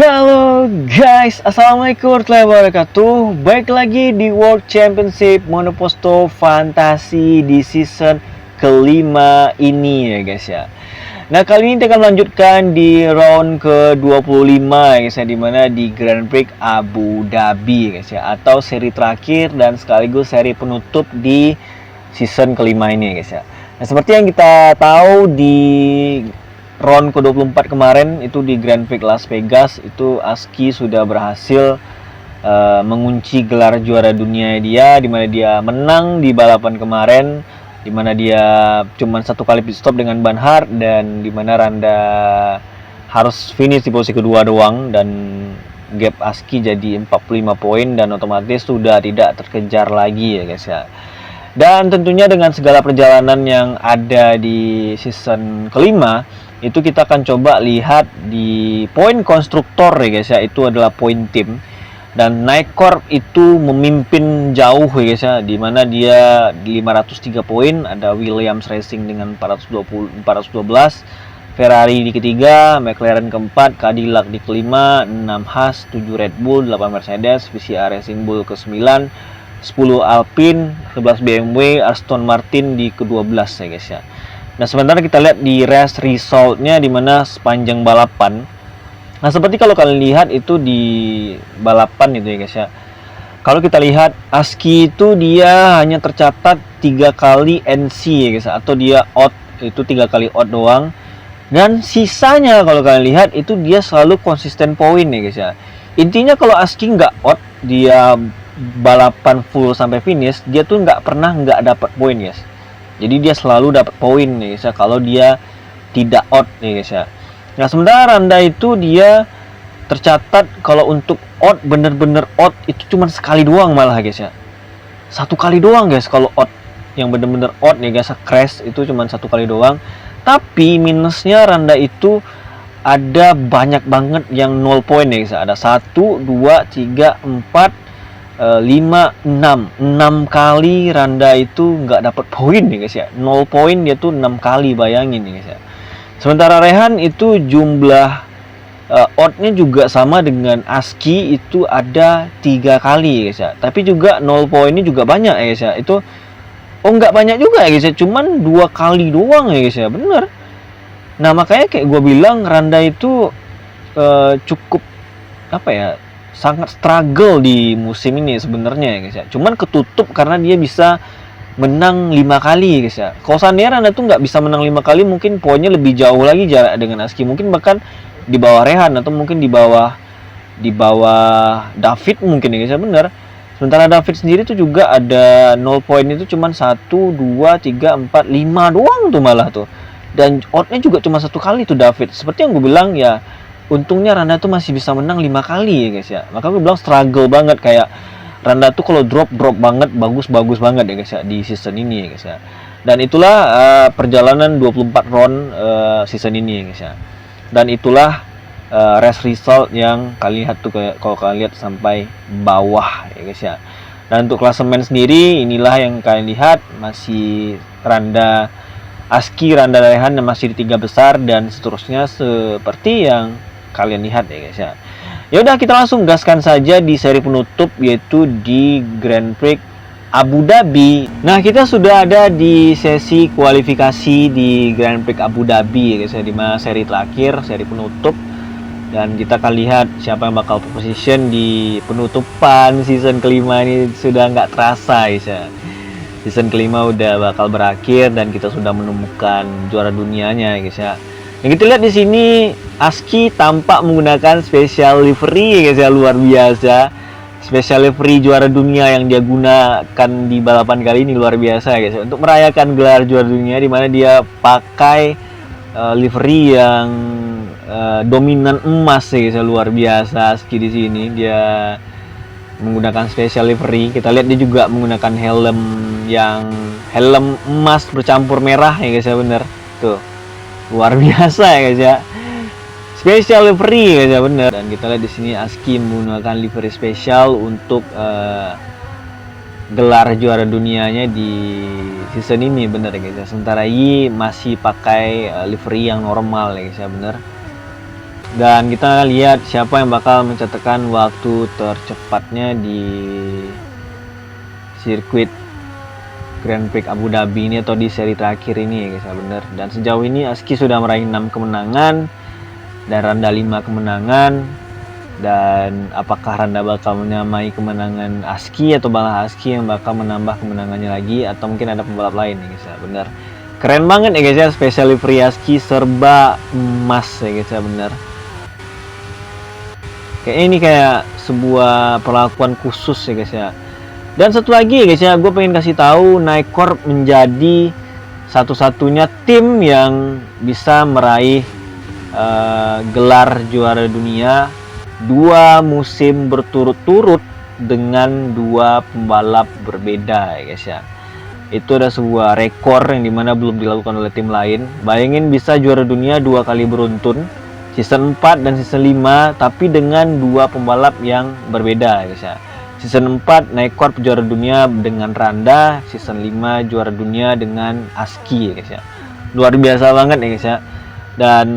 Halo guys, assalamualaikum warahmatullahi wabarakatuh. Baik lagi di World Championship Monoposto Fantasi di season kelima ini ya guys ya. Nah kali ini kita akan melanjutkan di round ke-25 ya guys ya, dimana di Grand Prix Abu Dhabi ya guys ya, atau seri terakhir dan sekaligus seri penutup di season kelima ini ya guys ya. Nah seperti yang kita tahu di round ke-24 kemarin itu di Grand Prix Las Vegas itu Aski sudah berhasil mengunci gelar juara dunia dia, di mana dia menang di balapan kemarin, di mana dia cuma satu kali pit stop dengan ban hard, dan di mana Randa harus finish di posisi kedua doang, dan gap Aski jadi 45 poin dan otomatis sudah tidak terkejar lagi ya guys ya. Dan tentunya dengan segala perjalanan yang ada di season kelima, itu kita akan coba lihat di poin konstruktor ya guys ya, itu adalah poin tim. Dan Nycorp itu memimpin jauh ya guys ya, dimana dia di 503 poin, ada Williams Racing dengan 412, Ferrari di ketiga, McLaren keempat, Cadillac di kelima, 6 Haas, 7 Red Bull, 8 Mercedes, VCR Racing Bull ke-9, 10 Alpine, 11 BMW, Aston Martin di ke-12 ya guys ya. Nah sementara kita lihat di race resultnya, dimana sepanjang balapan, nah seperti kalau kalian lihat itu di balapan itu ya guys ya, kalau kita lihat Aski itu dia hanya tercatat 3 kali NC ya guys ya, atau dia out, itu 3 kali out doang. Dan sisanya kalau kalian lihat itu dia selalu konsisten poin ya guys ya. Intinya kalau Aski nggak out, dia balapan full sampai finish, dia tuh nggak pernah nggak dapat poin guys. Jadi dia selalu dapat poin nih guys ya, kalau dia tidak out nih guys ya. Nah sementara Randa itu dia tercatat kalau untuk out, bener-bener out itu cuma sekali doang malah guys ya. Satu kali doang guys kalau out, yang bener-bener out nih guys, crash itu cuma satu kali doang. Tapi minusnya Randa itu ada banyak banget yang 0 poin nih guys ya. Ada 1, 2, 3, 4, 5, 6 kali Randa itu nggak dapat poin nih guys ya. 0 poin dia tuh 6 kali, bayangin nih guys ya. Sementara Rehan itu jumlah outnya juga sama dengan Aski, itu ada 3 kali guys ya. Tapi juga 0 poinnya juga banyak ya guys ya. Itu nggak banyak juga ya guys ya, cuman 2 kali doang ya guys ya, bener. Nah makanya kayak gue bilang Randa itu cukup apa ya, sangat struggle di musim ini sebenarnya ya guys ya. Cuman ketutup karena dia bisa menang 5 kali guys ya. Kalau seandainya Randa tuh nggak bisa menang 5 kali, mungkin poinnya lebih jauh lagi jarak dengan Aski, mungkin bahkan di bawah Rehan, atau mungkin di bawah David mungkin ya guys ya, bener. Sementara David sendiri tuh juga ada 0 poin itu cuman 1, 2, 3, 4, 5 doang tuh malah tuh. Dan outnya juga cuma 1 kali tuh David. Seperti yang gue bilang ya, untungnya Randa tuh masih bisa menang 5 kali ya guys ya. Maka gue bilang struggle banget, kayak Randa tuh kalau drop banget, bagus banget ya guys ya di season ini ya guys ya. Dan itulah perjalanan 24 round season ini ya guys ya. Dan itulah race result yang kalian lihat tuh, kalau kalian lihat sampai bawah ya guys ya. Dan untuk klasemen sendiri, inilah yang kalian lihat, masih Randa, Aski, Randa, Rehan masih di 3 besar, dan seterusnya seperti yang kalian lihat ya guys ya. Ya udah, kita langsung gaskan saja di seri penutup, yaitu di Grand Prix Abu Dhabi. Nah kita sudah ada di sesi kualifikasi di Grand Prix Abu Dhabi ya guys ya, di mana seri terakhir, seri penutup, dan kita akan lihat siapa yang bakal position di penutupan season kelima ini. Sudah nggak terasa guys ya, season kelima udah bakal berakhir dan kita sudah menemukan juara dunianya guys ya. Yang kita lihat di sini, Aski tampak menggunakan special livery ya guys ya, luar biasa. Special livery juara dunia yang dia gunakan di balapan kali ini luar biasa ya guys ya. Untuk merayakan gelar juara dunia, di mana dia pakai livery yang dominan emas ya guys ya, luar biasa. Aski di sini dia menggunakan special livery. Kita lihat dia juga menggunakan helm emas bercampur merah ya guys ya, bener tuh. Luar biasa ya guys ya, special livery guys ya, bener. Dan kita lihat di sini Aski menggunakan livery spesial untuk gelar juara dunianya di season ini, bener ya guys ya. Sementara Yi masih pakai livery yang normal ya guys ya, bener. Dan kita lihat siapa yang bakal mencatatkan waktu tercepatnya di sirkuit Grand Prix Abu Dhabi ini atau di seri terakhir ini ya guys ya, bener. Dan sejauh ini Aski sudah meraih 6 kemenangan dan Randa 5 kemenangan. Dan apakah Randa bakal menyamai kemenangan Aski atau malah Aski yang bakal menambah kemenangannya lagi, atau mungkin ada pembalap lain ya guys ya, bener. Keren banget ya guys ya, special livery Aski serba emas ya guys ya, bener. Kayak ini kayak sebuah perlakuan khusus ya guys ya. Dan satu lagi ya guys ya, gue pengen kasih tahu Nycorp menjadi satu-satunya tim yang bisa meraih gelar juara dunia 2 musim berturut-turut dengan 2 pembalap berbeda ya guys ya. Itu ada sebuah rekor yang dimana belum dilakukan oleh tim lain. Bayangin bisa juara dunia 2 kali beruntun, season 4 dan season 5, tapi dengan 2 pembalap yang berbeda ya guys ya. Season 4 Nycorp juara dunia dengan Randa, season 5 juara dunia dengan Aski ya guys ya. Luar biasa banget ya guys ya. Dan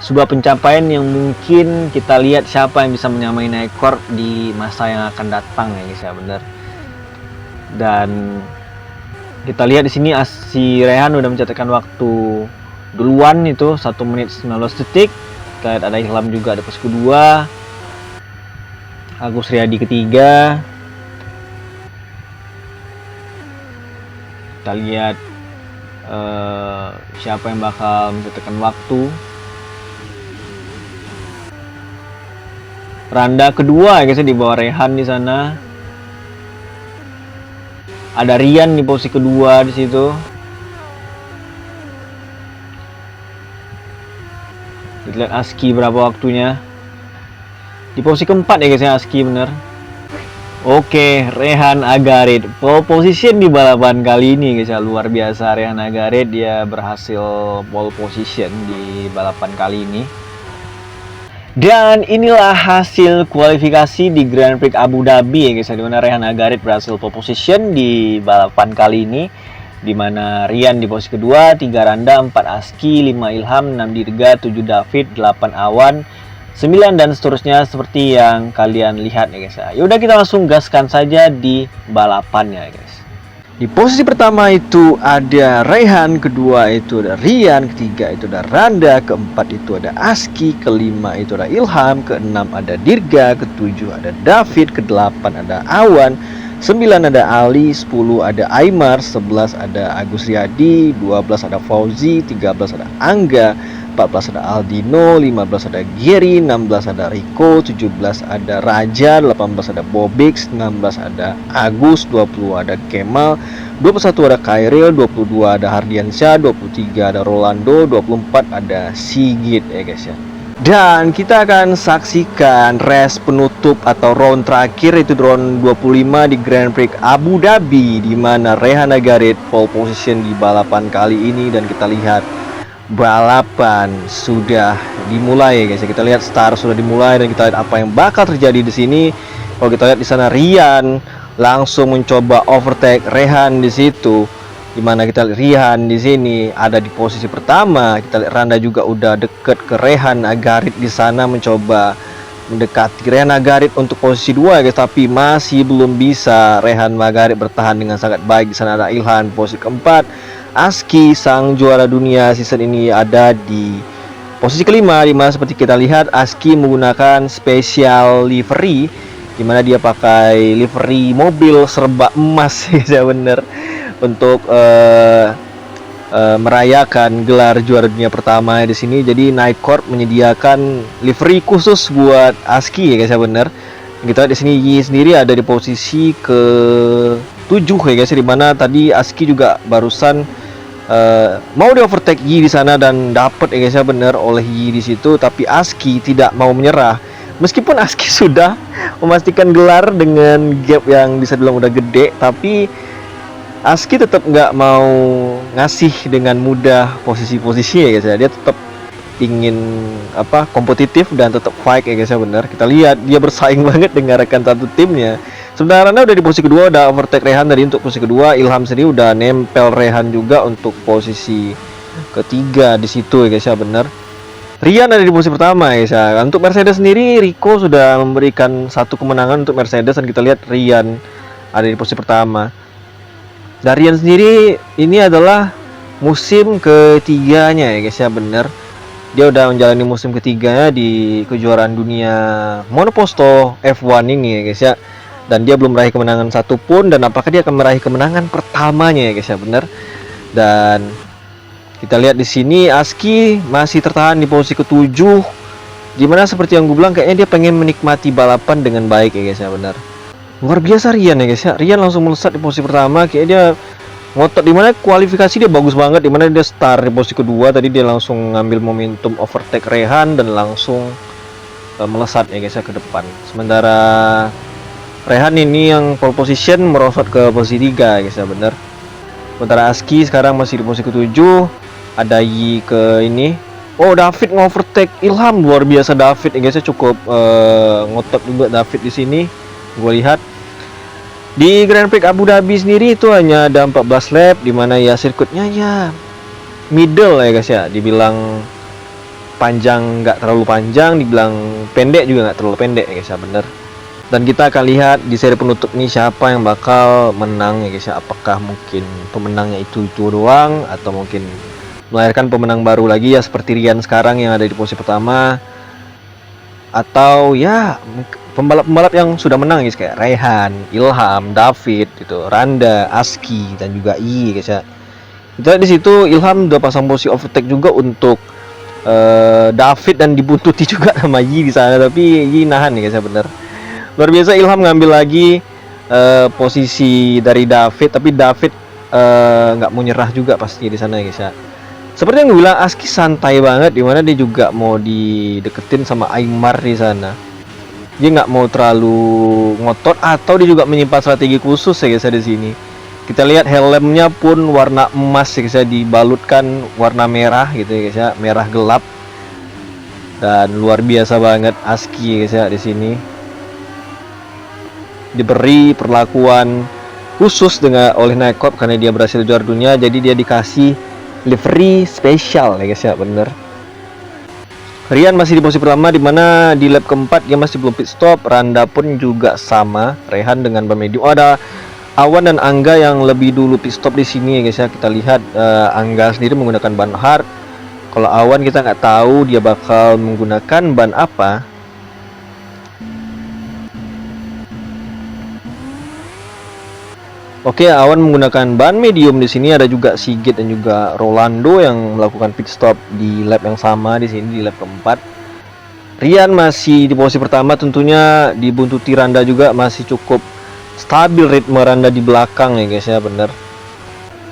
sebuah pencapaian yang mungkin kita lihat siapa yang bisa menyamai Nycorp di masa yang akan datang ya guys ya, bener. Dan kita lihat di sini si Rehan udah mencatatkan waktu duluan itu 1 menit 19 detik. Kita lihat ada Ilham juga, ada posisi kedua, Agus Riyadi ketiga. Kita lihat siapa yang bakal mencatatkan waktu. Randa kedua ya guys, di bawah Rehan di sana. Ada Rian di posisi kedua di situ. Kita lihat Aski berapa waktunya. Di posisi keempat ya guys ya, Aski bener. Oke, Rehan Agarit pole position di balapan kali ini guys ya. Luar biasa, Rehan Agarit dia berhasil pole position di balapan kali ini. Dan inilah hasil kualifikasi di Grand Prix Abu Dhabi ya guys ya, dimana Rehan Agarit berhasil pole position di balapan kali ini, dimana Rian di posisi kedua, 3 Randa, 4 Aski, 5 Ilham, 6 Dirga, 7 David, 8 Awan, 9 dan seterusnya seperti yang kalian lihat ya guys ya. Yaudah kita langsung gaskan saja di balapannya ya guys. Di posisi pertama itu ada Rehan, kedua itu ada Rian, ketiga itu ada Randa, keempat itu ada Aski, kelima itu ada Ilham, keenam ada Dirga, ketujuh ada David, kedelapan ada Awan, 9 ada Ali, 10 ada Aymar, 11 ada Agus Riyadi, 12 ada Fauzi, 13 ada Angga, 14 ada Aldino, 15 ada Giri, 16 ada Rico, 17 ada Raja, 18 ada Bobix, 16 ada Agus, 20 ada Kemal, 21 ada Kairil, 22 ada Hardiansyah, 23 ada Rolando, 24 ada Sigit ya guys ya. Dan kita akan saksikan race penutup atau round terakhir, itu round 25 di Grand Prix Abu Dhabi, di mana Rehan Agarit pole position di balapan kali ini. Dan kita lihat balapan sudah dimulai ya guys. Kita lihat start sudah dimulai dan kita lihat apa yang bakal terjadi di sini. Kalau kita lihat di sana Rian langsung mencoba overtake Rehan di situ. Dimana kita lihat Rian di sini ada di posisi pertama. Kita lihat Randa juga udah deket ke Rehan Agarit di sana, mencoba mendekati Rehan Agarit untuk posisi 2 guys, tapi masih belum bisa. Rehan Agarit bertahan dengan sangat baik. Di sana ada Ilhan posisi keempat. Aski sang juara dunia season ini ada di posisi kelima, dimana seperti kita lihat Aski menggunakan special livery, dimana dia pakai livery mobil serba emas ya bener, untuk merayakan gelar juara dunia pertama di sini. Jadi Nycorp menyediakan livery khusus buat Aski ya guys ya, bener. Kita di sini Yi sendiri ada di posisi ke-7 ya guys, di mana tadi Aski juga barusan mau di overtake Yi di sana dan dapat ya guys ya, bener, oleh Yi di situ. Tapi Aski tidak mau menyerah, meskipun Aski sudah memastikan gelar dengan gap yang bisa bilang udah gede, tapi Aski tetap nggak mau ngasih dengan mudah posisi-posisi ya guys ya. Dia tetap ingin kompetitif dan tetap fight ya guys ya, bener. Kita lihat dia bersaing banget dengan rekan satu timnya. Sebenarnya udah di posisi kedua, udah overtake Rehan tadi untuk posisi kedua. Ilham sendiri udah nempel Rehan juga untuk posisi ketiga di situ ya guys ya, bener. Rian ada di posisi pertama guys ya. Untuk Mercedes sendiri, Rico sudah memberikan satu kemenangan untuk Mercedes dan kita lihat Rian ada di posisi pertama. Dan Rian sendiri ini adalah musim ketiganya ya guys ya, bener. Dia udah menjalani musim ketiganya di kejuaraan dunia monoposto F1 ini ya guys ya. Dan dia belum meraih kemenangan satupun, dan apakah dia akan meraih kemenangan pertamanya ya guys ya, bener. Dan kita lihat di sini Aski masih tertahan di posisi ketujuh, dimana seperti yang gue bilang kayaknya dia pengen menikmati balapan dengan baik ya guys ya, benar. Luar biasa Rian ya guys ya. Rian langsung melesat di posisi pertama, kayak dia ngotot, dimana kualifikasi dia bagus banget, dimana dia start di posisi kedua, tadi dia langsung ngambil momentum overtake Rehan dan langsung melesat ya guys ya ke depan. Sementara Rehan ini yang pole position merosot ke posisi 3 guys ya, benar. Sementara Aski sekarang masih di posisi ketujuh. Ada Yi ke ini. Oh, David ngovertake Ilham, luar biasa David ya guys ya, cukup ngotot juga David di sini. Gue lihat di Grand Prix Abu Dhabi sendiri itu hanya ada 14 lap, dimana ya sirkuitnya ya middle ya guys ya, dibilang panjang nggak terlalu panjang, dibilang pendek juga nggak terlalu pendek ya guys ya, bener. Dan kita akan lihat di seri penutup ini siapa yang bakal menang ya guys ya. Apakah mungkin pemenangnya itu doang, atau mungkin melahirkan pemenang baru lagi ya, seperti Rian sekarang yang ada di posisi pertama, atau ya pembalap-pembalap yang sudah menang guys, kayak Rehan, Ilham, David gitu, Randa, Aski dan juga I guys ya. Kita lihat di situ Ilham udah pasang posisi overtake juga untuk David, dan dibuntuti juga sama Yi di sana, tapi Yi nahan ya guys ya, bener. Luar biasa Ilham ngambil lagi posisi dari David, tapi David nggak mau nyerah juga pasti di sana ya guys ya. Seperti yang gue bilang, Aski santai banget, dimana dia juga mau dideketin sama Aymar di sana. Dia nggak mau terlalu ngotot, atau dia juga menyimpan strategi khusus ya guys ya di sini. Kita lihat helmnya pun warna emas ya guys ya, dibalutkan warna merah gitu ya guys ya, merah gelap. Dan luar biasa banget Aski ya guys ya di sini. Diberi perlakuan khusus dengan oleh Nightcorp karena dia berhasil juara dunia, jadi dia dikasih livery spesial ya guys ya, bener. Rian masih di posisi pertama, dimana di lap keempat dia masih belum pit stop. Randa pun juga sama, Rehan dengan ban medium. Oh, ada Awan dan Angga yang lebih dulu pit stop di sini ya guys ya. Kita lihat Angga sendiri menggunakan ban hard. Kalau Awan kita nggak tahu dia bakal menggunakan ban apa. Oke, Awan menggunakan ban medium di sini. Ada juga Sigit dan juga Rolando yang melakukan pit stop di lap yang sama di sini, di lap keempat. Rian masih di posisi pertama, tentunya dibuntuti Randa juga, masih cukup stabil ritme Randa di belakang ya guys ya, bener.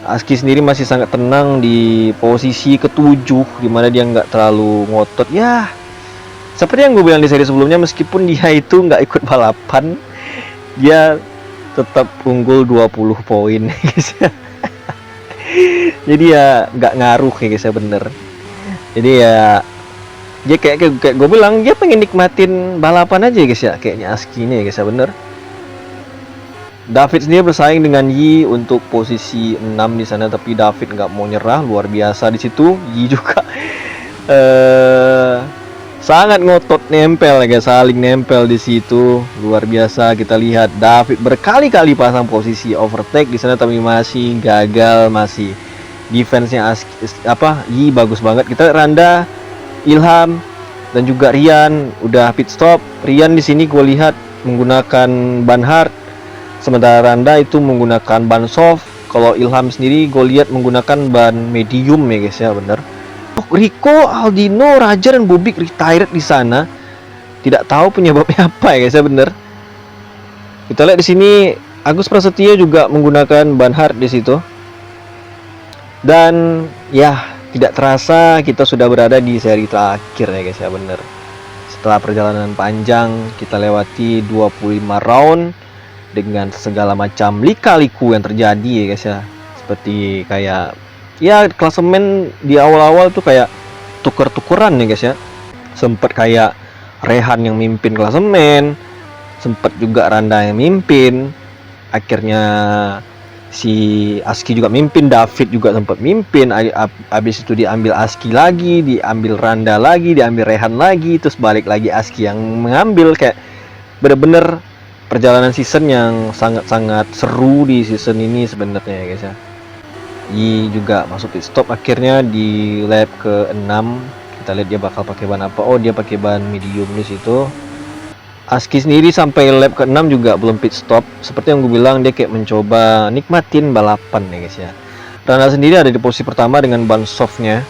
Aski sendiri masih sangat tenang di posisi ketujuh, dimana dia nggak terlalu ngotot ya. Seperti yang gue bilang di seri sebelumnya, meskipun dia itu nggak ikut balapan, dia tetap unggul 20 poin guys ya. Jadi ya nggak ngaruh ya guys ya, bener. Jadi ya dia kayak gue bilang, dia pengen nikmatin balapan aja guys ya, kayaknya Aski ini ya guys ya, bener. David sendiri bersaing dengan Yi untuk posisi 6 di sana, tapi David nggak mau nyerah, luar biasa di situ. Yi juga sangat ngotot, nempel ya guys, saling nempel di situ, luar biasa. Kita lihat David berkali-kali pasang posisi overtake di sana, tapi masih gagal, masih defense-nya Yi bagus banget. Kita Randa, Ilham dan juga Rian udah pit stop. Rian di sini gue lihat menggunakan ban hard, sementara Randa itu menggunakan ban soft. Kalau Ilham sendiri gue lihat menggunakan ban medium ya guys ya, bener. Rico, Aldino, Raja dan Bobik retired di sana. Tidak tahu penyebabnya apa ya guys ya, bener. Kita lihat di sini Agus Prasetyo juga menggunakan ban hard di situ. Dan ya, tidak terasa kita sudah berada di seri terakhir ya guys ya, bener. Setelah perjalanan panjang, kita lewati 25 round dengan segala macam lika-liku yang terjadi ya guys ya. Seperti kayak ya klasemen di awal-awal tuh kayak tuker-tukeran ya guys ya. Sempet kayak Rehan yang mimpin klasemen, sempet juga Randa yang mimpin. Akhirnya Si Aski juga mimpin, David juga sempat mimpin. Habis itu diambil Aski lagi, diambil Randa lagi, diambil Rehan lagi, terus balik lagi Aski yang mengambil. Kayak bener-bener perjalanan season yang sangat-sangat seru di season ini sebenarnya ya guys ya. Yi juga masuk pit stop akhirnya di lap ke-6. Kita lihat dia bakal pakai ban apa. Oh, dia pakai ban medium di situ. Aski sendiri sampai lap ke-6 juga belum pit stop. Seperti yang gue bilang, dia kayak mencoba nikmatin balapan ya guys ya. Randa sendiri ada di posisi pertama dengan ban softnya.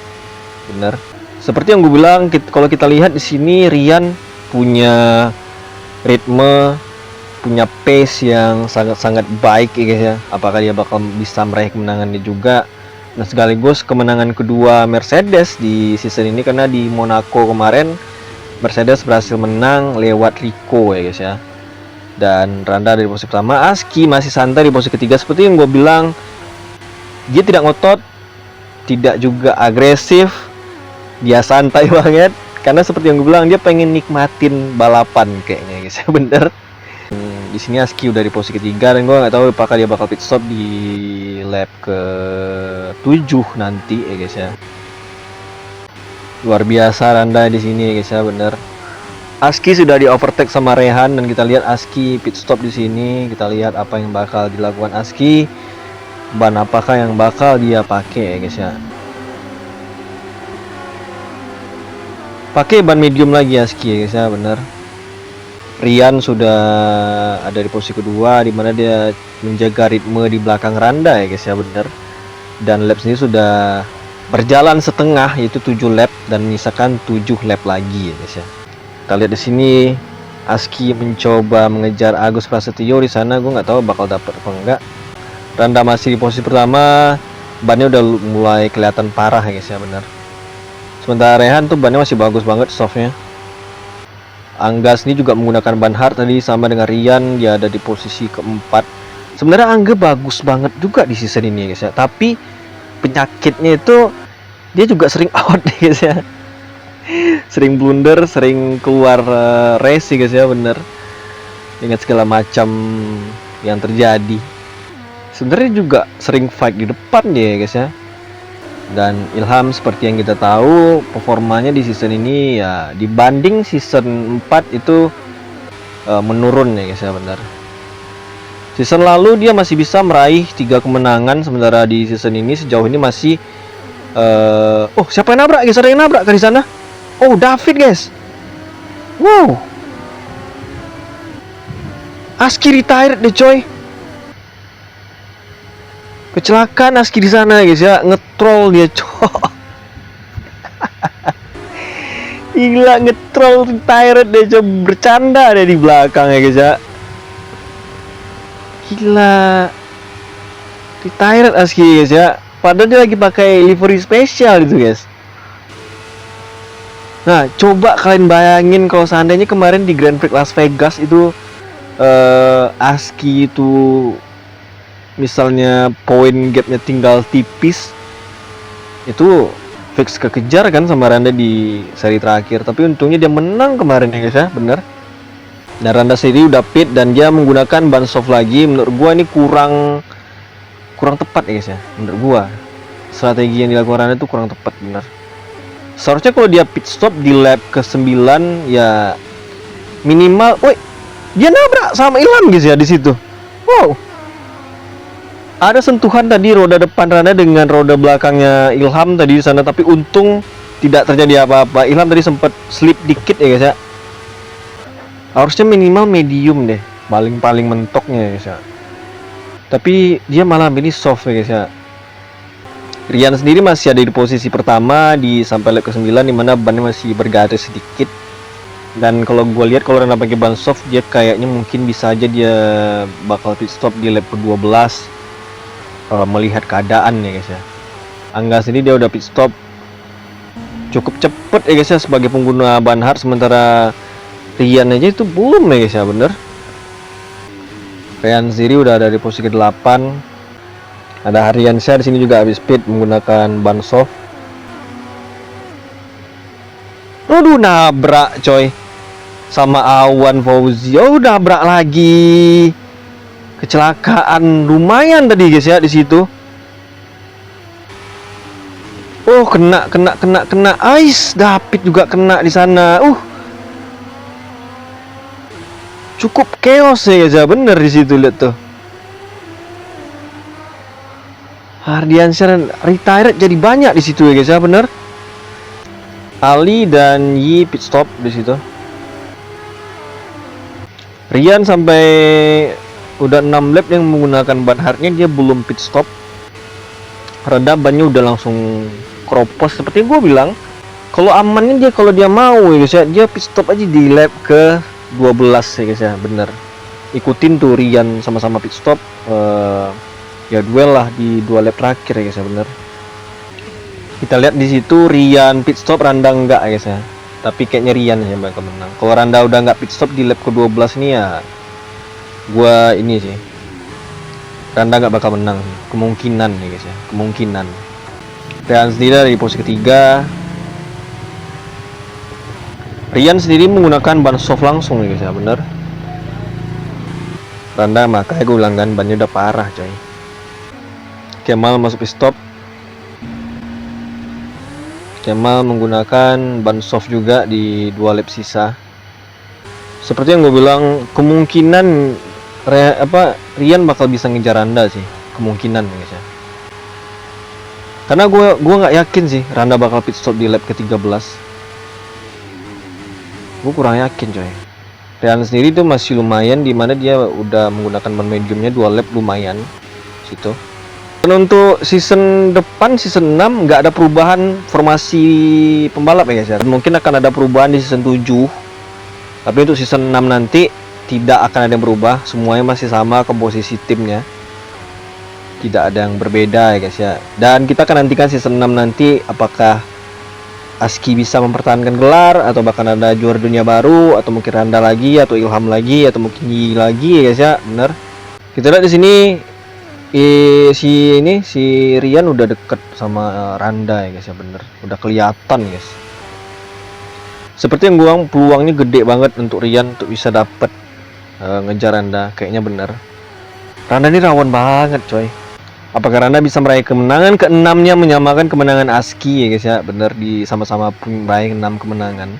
Bener. Seperti yang gue bilang, kalau kita lihat di sini Rian punya ritme, punya pace yang sangat-sangat baik ya guys ya. Apakah dia bakal bisa meraih kemenangannya juga? Nah, sekaligus kemenangan kedua Mercedes di season ini, karena di Monaco kemarin Mercedes berhasil menang lewat Rico ya guys ya. Dan Randa dari posisi pertama, Aski masih santai di posisi ketiga. Seperti yang gue bilang, dia tidak ngotot, tidak juga agresif, dia santai banget. Karena seperti yang gue bilang, dia pengen nikmatin balapan kayaknya guys ya, bener. Di sini Aski udah di posisi ketiga, dan gue nggak tahu apakah dia bakal pit stop di lap ke-7 nanti ya guys ya. Luar biasa Randa di sini ya guys ya, bener. Aski sudah di overtake sama Rehan, dan kita lihat Aski pit stop di sini. Kita lihat apa yang bakal dilakukan Aski, ban apakah yang bakal dia pakai ya guys ya. Pakai ban medium lagi Aski ya guys ya, bener. Rian sudah ada di posisi kedua, dimana dia menjaga ritme di belakang Randa ya guys ya, bener. Dan lap sendiri sudah berjalan setengah, yaitu 7 lap, dan menyisakan 7 lap lagi ya guys ya. Kita lihat di sini Aski mencoba mengejar Agus Prasetyo di sana. Gue nggak tahu bakal dapat apa enggak. Randa masih di posisi pertama, bannya udah mulai kelihatan parah ya guys ya, benar. Sementara Rehan tuh bannya masih bagus banget softnya. Angga ini juga menggunakan ban hard tadi sama dengan Rian, dia ada di posisi keempat. Sebenarnya Angga bagus banget juga di season ini ya guys ya, tapi penyakitnya itu dia juga sering out guys ya, sering blunder, sering keluar race guys ya, bener. Ingat segala macam yang terjadi. Sebenarnya juga sering fight di depan dia guys ya. Dan Ilham seperti yang kita tahu, performanya di season ini ya dibanding season 4 itu menurun ya guys ya, benar. Season lalu dia masih bisa meraih 3 kemenangan, sementara di season ini sejauh ini masih oh, siapa yang nabrak guys? Ada yang nabrak ke di sana? Oh, David guys. Wow. Aski retired deh coy. Kecelakaan Aski di sana guys ya, ngetrol dia coy. Gila, ngetrol retired deh coy, bercanda deh di belakang ya guys ya. Gila, retired Aski guys ya, padahal dia lagi pakai livery spesial itu guys. Nah, coba kalian bayangin kalau seandainya kemarin di Grand Prix Las Vegas itu Aski itu misalnya poin gapnya tinggal tipis, itu fix kekejar kan sama Randa di seri terakhir. Tapi untungnya dia menang kemarin ya guys ya, bener. Dan Randa sendiri udah pit dan dia menggunakan ban soft lagi. Menurut gua ini kurang tepat ya guys ya. Menurut gua strategi yang dilakukan Randa itu kurang tepat, bener. Seharusnya kalau dia pit stop di lap ke-9 ya minimal, woi, dia nabrak sama Ilham guys ya di situ. Wow. Ada sentuhan tadi roda depan Randa dengan roda belakangnya Ilham tadi di sana, tapi untung tidak terjadi apa-apa. Ilham tadi sempat slip dikit ya guys ya. Harusnya minimal medium deh, paling mentoknya guys ya. Tapi dia malah ini soft ya guys ya. Rian sendiri masih ada di posisi pertama di sampai lap ke-9, dimana bannya masih bergaris sedikit. Dan kalau gue lihat kalau Randa pakai ban soft, dia kayaknya mungkin bisa aja dia bakal pit stop di lap ke-12 melihat keadaan ya guys ya. Angga sendiri dia udah pit stop cukup cepet ya guys ya sebagai pengguna ban hard, sementara Rian aja itu belum ya guys ya, bener. Rian sendiri udah ada di posisi ke-8. Ada Haryansyah di sini juga habis pit menggunakan ban soft. Aduh, nabrak coy sama Awan Fauzi. Oh, nabrak lagi. Kecelakaan lumayan tadi guys ya di situ. Oh, kena. Ais, David juga kena di sana. Cukup chaos ya guys ya, bener di situ lihat tuh. Hardiansyah retired jadi banyak di situ ya guys ya, bener. Ali dan Yi pit stop di situ. Rian sampai udah 6 lap yang menggunakan ban hardnya, dia belum pit stop. Rada bannya udah langsung kropos seperti gue bilang. Kalau amannya dia, kalau dia mau ya guys ya, dia pit stop aja di lap ke 12 ya guys ya, bener. Ikutin tuh Rian sama-sama pit stop, ya duel lah di 2 lap terakhir ya guys ya, bener. Kita lihat di situ Rian pit stop, Randa enggak ya guys ya. Tapi kayaknya Rian yang bakal menang. Kalau Randa udah nggak pit stop di lap ke-12 nih ya, gua ini sih, Randa nggak bakal menang. Kemungkinan ya guys ya, kemungkinan. Rian sendiri di posisi ketiga. Rian sendiri menggunakan ban soft langsung ya guys ya, bener. Randa makanya gue bilang kan, bannya udah parah coy. Kemal masuk pit stop. Kemal menggunakan ban soft juga di 2 lap sisa. Seperti yang gue bilang, kemungkinan Rian bakal bisa ngejar Randa sih, kemungkinan guys ya. Karena gue nggak yakin sih Randa bakal pit stop di lap ke-13. Gue kurang yakin coy. Rian sendiri tuh masih lumayan, dimana dia udah menggunakan ban mediumnya 2 lap lumayan situ. Dan untuk season depan, season 6 nggak ada perubahan formasi pembalap ya guys ya. Mungkin akan ada perubahan di season 7. Tapi untuk season 6 nanti tidak akan ada yang berubah, semuanya masih sama komposisi timnya. Tidak ada yang berbeda ya guys ya. Dan kita akan nantikan season 6 nanti apakah Aski bisa mempertahankan gelar, atau bahkan ada juara dunia baru, atau mungkin Randa lagi, atau Ilham lagi, atau mungkin Yi lagi ya guys ya, bener. Kita lihat di sini si Rian udah deket sama Randa ya guys ya, bener. Udah kelihatan guys. Seperti yang gue, peluangnya gede banget untuk Rian untuk bisa dapet ngejar Randa, kayaknya bener. Randa ini rawan banget coy. Apakah Randa bisa meraih kemenangan ke-6-nya, menyamakan kemenangan Aski ya guys ya, bener, di sama-sama meraih 6 kemenangan.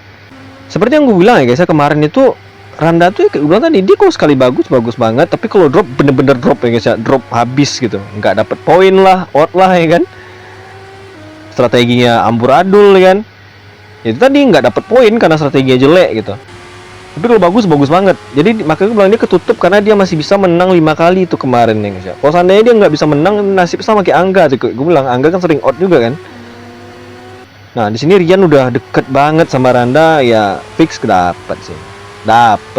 Seperti yang gue bilang ya guys ya, kemarin itu Randa tuh kayak gue bilang tadi, dia kalau sekali bagus banget, tapi kalau drop bener-bener drop ya guys ya, drop habis gitu, nggak dapet poin lah, out lah ya kan. Strateginya amburadul ya kan. Itu tadi nggak dapet poin karena strateginya jelek gitu. Tapi kalau bagus banget. Jadi makanya gue bilang dia ketutup karena dia masih bisa menang 5 kali itu kemarin ya guys ya. Kalau seandainya dia nggak bisa menang, nasib sama kayak Angga tuh. Gue bilang Angga kan sering out juga kan. Nah di sini Rian udah deket banget sama Randa, ya fix dapet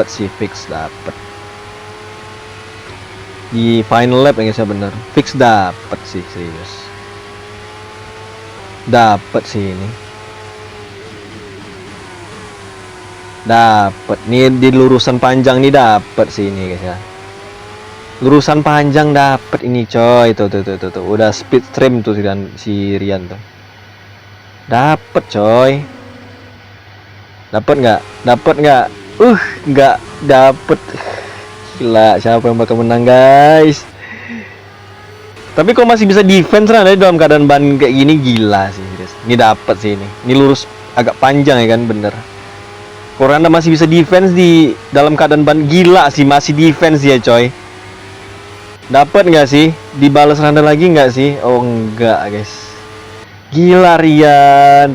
sih, fix dapet. Di final lap ya guys ya, bener, fix dapet sih, serius. Dapet sih ini. Dapet nih di lurusan panjang nih, dapet sih ini guys ya. Lurusan panjang dapet ini coy, tuh. Udah speed trim tuh si Rian tuh. Dapet coy. Dapet nggak? Nggak dapet. Gila, siapa yang bakal menang guys? Tapi kok masih bisa defense lah dalam keadaan ban kayak gini, gila sih guys. Ini dapet sih ini. Ini lurus agak panjang ya kan, bener. Randa masih bisa defense di dalam keadaan ban, gila sih, masih defense ya coy. Dapat nggak sih? Dibalas Randa lagi nggak sih? Oh enggak guys. Gila Rian.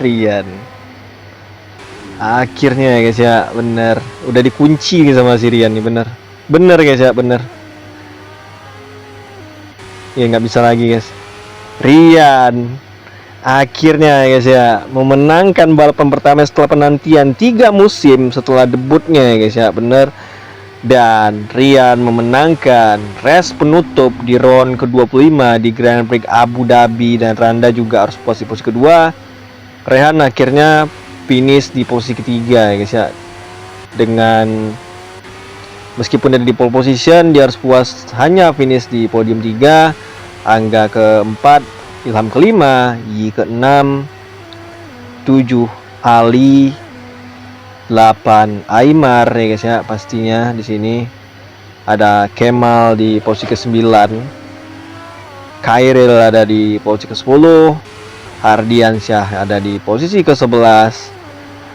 Akhirnya ya guys ya, bener. Udah dikunci sama si Rian nih, bener. Bener guys ya, bener. Ya nggak bisa lagi guys. Rian akhirnya guys ya memenangkan balapan pertama setelah penantian 3 musim setelah debutnya ya guys ya, bener. Dan Rian memenangkan race penutup di round ke-25 di Grand Prix Abu Dhabi, dan Randa juga harus posisi kedua. Rehan akhirnya finish di posisi ketiga ya guys ya, dengan meskipun ada di pole position, dia harus puas hanya finish di podium 3. Angga keempat, Ilham kelima, Yi keenam, 7 Ali, 8 Aimar ya guys ya, pastinya di sini. Ada Kemal di posisi ke-9, Khairil ada di posisi ke-10, Hardiansyah ada di posisi ke-11,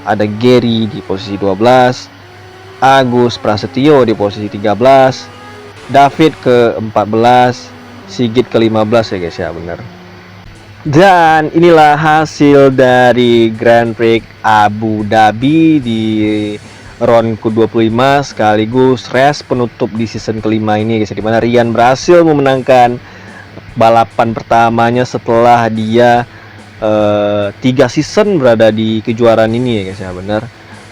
ada Gary di posisi 12, Agus Prasetyo di posisi 13, David ke-14, Sigit ke-15 ya guys ya, bener. Dan inilah hasil dari Grand Prix Abu Dhabi di round ke-25 sekaligus race penutup di season kelima ini guys, dimana Rian berhasil memenangkan balapan pertamanya setelah dia 3 season berada di kejuaraan ini ya guys ya, benar.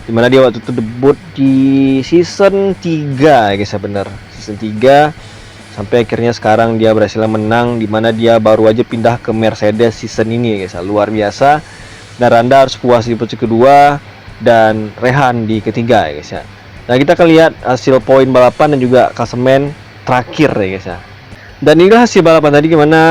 Dimana dia waktu itu debut di season 3 ya guys ya, benar, season 3 sampai akhirnya sekarang dia berhasil menang, dimana dia baru aja pindah ke Mercedes season ini ya guys ya, luar biasa. Dan Randa harus puas di posisi kedua dan Rehan di ketiga ya guys ya. Nah, kita akan lihat hasil poin balapan dan juga klasemen terakhir ya guys ya. Dan inilah hasil balapan tadi, gimana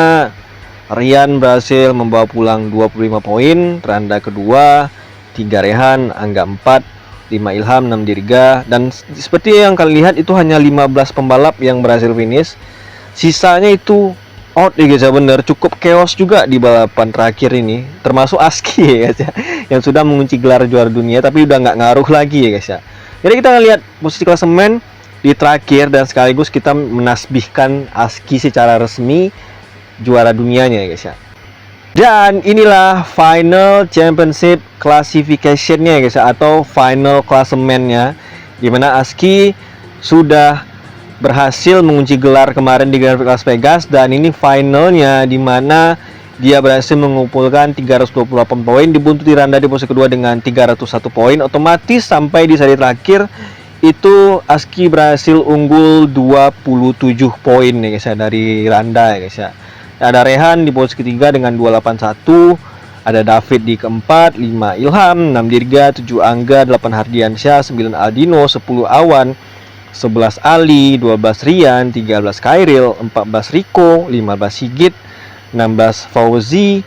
Rian berhasil membawa pulang 25 poin, Randa kedua, 3 Rehan, Angga 4, 5 Ilham, 6 Dirga. Dan seperti yang kalian lihat itu hanya 15 pembalap yang berhasil finish. Sisanya itu out ya guys ya, bener. Cukup chaos juga di balapan terakhir ini, termasuk Aski ya guys ya, yang sudah mengunci gelar juara dunia tapi udah nggak ngaruh lagi ya guys ya. Jadi kita akan lihat posisi klasemen di terakhir dan sekaligus kita menasbihkan Aski secara resmi juara dunianya ya guys ya. Dan inilah final championship classification-nya ya guys ya, atau final klasemennya, dimana Aski sudah berhasil mengunci gelar kemarin di Grand Prix Las Vegas, dan ini finalnya dimana dia berhasil mengumpulkan 328 poin, dibuntuti Randa di posisi kedua dengan 301 poin. Otomatis sampai di seri terakhir itu Aski berhasil unggul 27 poin ya guys ya dari Randa ya guys ya. Ada Rehan di posisi ketiga dengan 281, ada David di keempat, 5 Ilham, 6 Dirga, 7 Angga, 8 Hardiansyah, 9 Aldino, 10 Awan, 11 Ali, 12 Rian, 13 Khairil, 14 Riko, 15 Sigit, 16 Fauzi,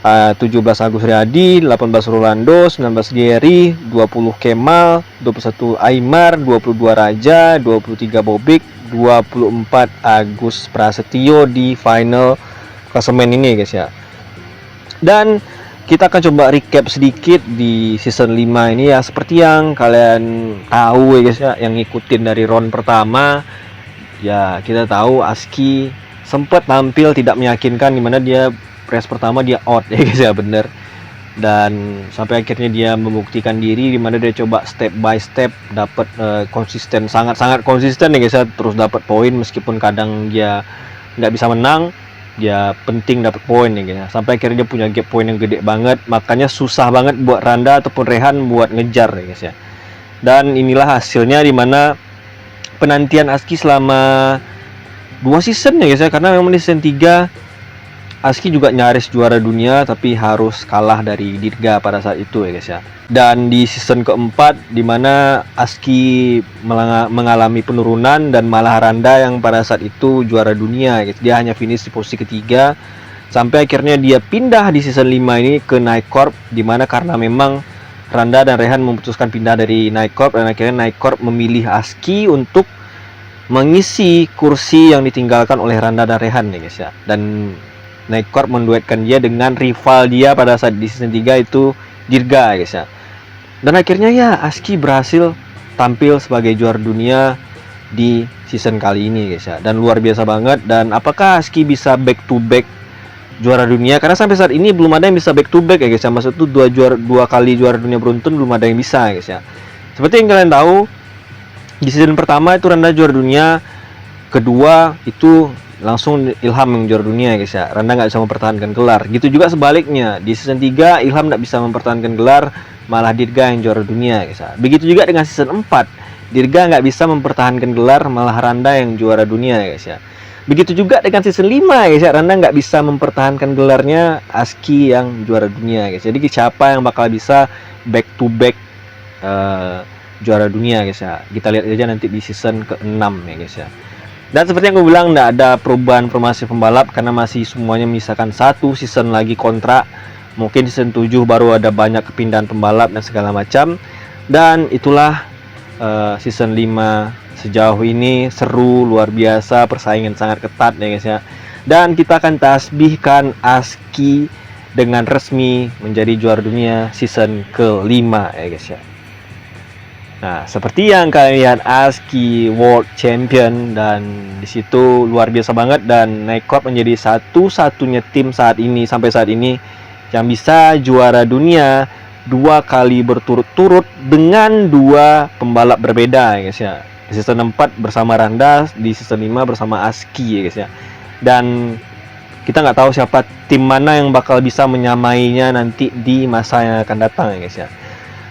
17 Agus Riyadi, 18 Rolando, 19 Gary, 20 Kemal, 21 Aymar, 22 Raja, 23 Bobik, 24 Agus Prasetyo di final klasemen ini guys ya. Dan kita akan coba recap sedikit di season 5 ini ya, seperti yang kalian tahu ya guys ya, yang ngikutin dari round pertama ya, kita tahu Aski sempat tampil tidak meyakinkan, dimana dia race pertama dia out ya guys ya, bener. Dan sampai akhirnya dia membuktikan diri, dimana dia coba step by step dapat konsisten, sangat konsisten ya guys ya, terus dapat poin meskipun kadang dia nggak bisa menang, dia penting dapat poin ya guys ya. Sampai akhirnya dia punya gap poin yang gede banget, makanya susah banget buat Randa ataupun Rehan buat ngejar ya guys ya. Dan inilah hasilnya, dimana penantian Aski selama 2 season ya guys ya, karena memang di season 3 Aski juga nyaris juara dunia tapi harus kalah dari Dirga pada saat itu ya guys ya. Dan di season keempat, dimana Aski mengalami penurunan dan malah Randa yang pada saat itu juara dunia gitu. Dia hanya finish di posisi ketiga, sampai akhirnya dia pindah di season 5 ini ke Night Corp, dimana karena memang Randa dan Rehan memutuskan pindah dari Night Corp, dan akhirnya Night Corp memilih Aski untuk mengisi kursi yang ditinggalkan oleh Randa dan Rehan ya guys ya. Dan Night Corp menduetkan dia dengan rival dia pada saat di season 3 itu Dirga guys ya. Dan akhirnya ya Aski berhasil tampil sebagai juara dunia di season kali ini guys ya. Dan luar biasa banget. Dan apakah Aski bisa back to back juara dunia? Karena sampai saat ini belum ada yang bisa back to back ya guys ya. Maksud itu dua kali juara dunia beruntun belum ada yang bisa guys ya. Seperti yang kalian tahu, di season pertama itu Randa juara dunia, kedua itu langsung Ilham yang juara dunia guys ya. Randa nggak bisa mempertahankan gelar. Gitu juga sebaliknya, di season 3 Ilham nggak bisa mempertahankan gelar, malah Dirga yang juara dunia guys ya. Begitu juga dengan season 4, Dirga nggak bisa mempertahankan gelar, malah Randa yang juara dunia guys ya. Begitu juga dengan season 5 guys ya, Randa nggak bisa mempertahankan gelarnya, Aski yang juara dunia guys. Jadi siapa yang bakal bisa back to back juara dunia guys ya, kita lihat aja nanti di season ke-6 ya guys ya. Dan seperti yang gue bilang, nggak ada perubahan formasi pembalap karena masih semuanya menyisakan 1 season lagi kontrak. Mungkin season 7 baru ada banyak kepindahan pembalap dan segala macam. Dan itulah season 5 Sejauh ini seru, luar biasa, persaingan sangat ketat ya guys ya. Dan kita akan tasbihkan ASKI dengan resmi menjadi juara dunia season kelima ya guys ya. Nah, seperti yang kalian lihat, ASKI World Champion, dan disitu luar biasa banget, dan Nightcorp menjadi satu-satunya tim saat ini sampai saat ini yang bisa juara dunia 2 kali berturut-turut dengan 2 pembalap berbeda ya guys ya. Di season 4 bersama Randa, di season 5 bersama ASKI ya guys ya. Dan kita nggak tahu siapa tim mana yang bakal bisa menyamainya nanti di masa yang akan datang ya guys ya.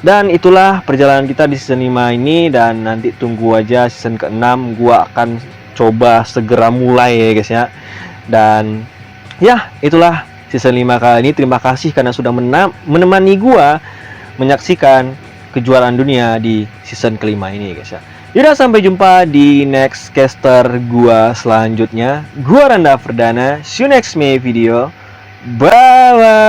Dan itulah perjalanan kita di season 5 ini, dan nanti tunggu aja season ke-6, gua akan coba segera mulai ya guys ya. Dan ya, itulah season 5 kali ini. Terima kasih karena sudah menemani gua menyaksikan kejuaraan dunia di season kelima ini guys ya. Yaudah, sampai jumpa di next caster gua selanjutnya. Gua Randa Ferdana. See you next May video. Bye bye.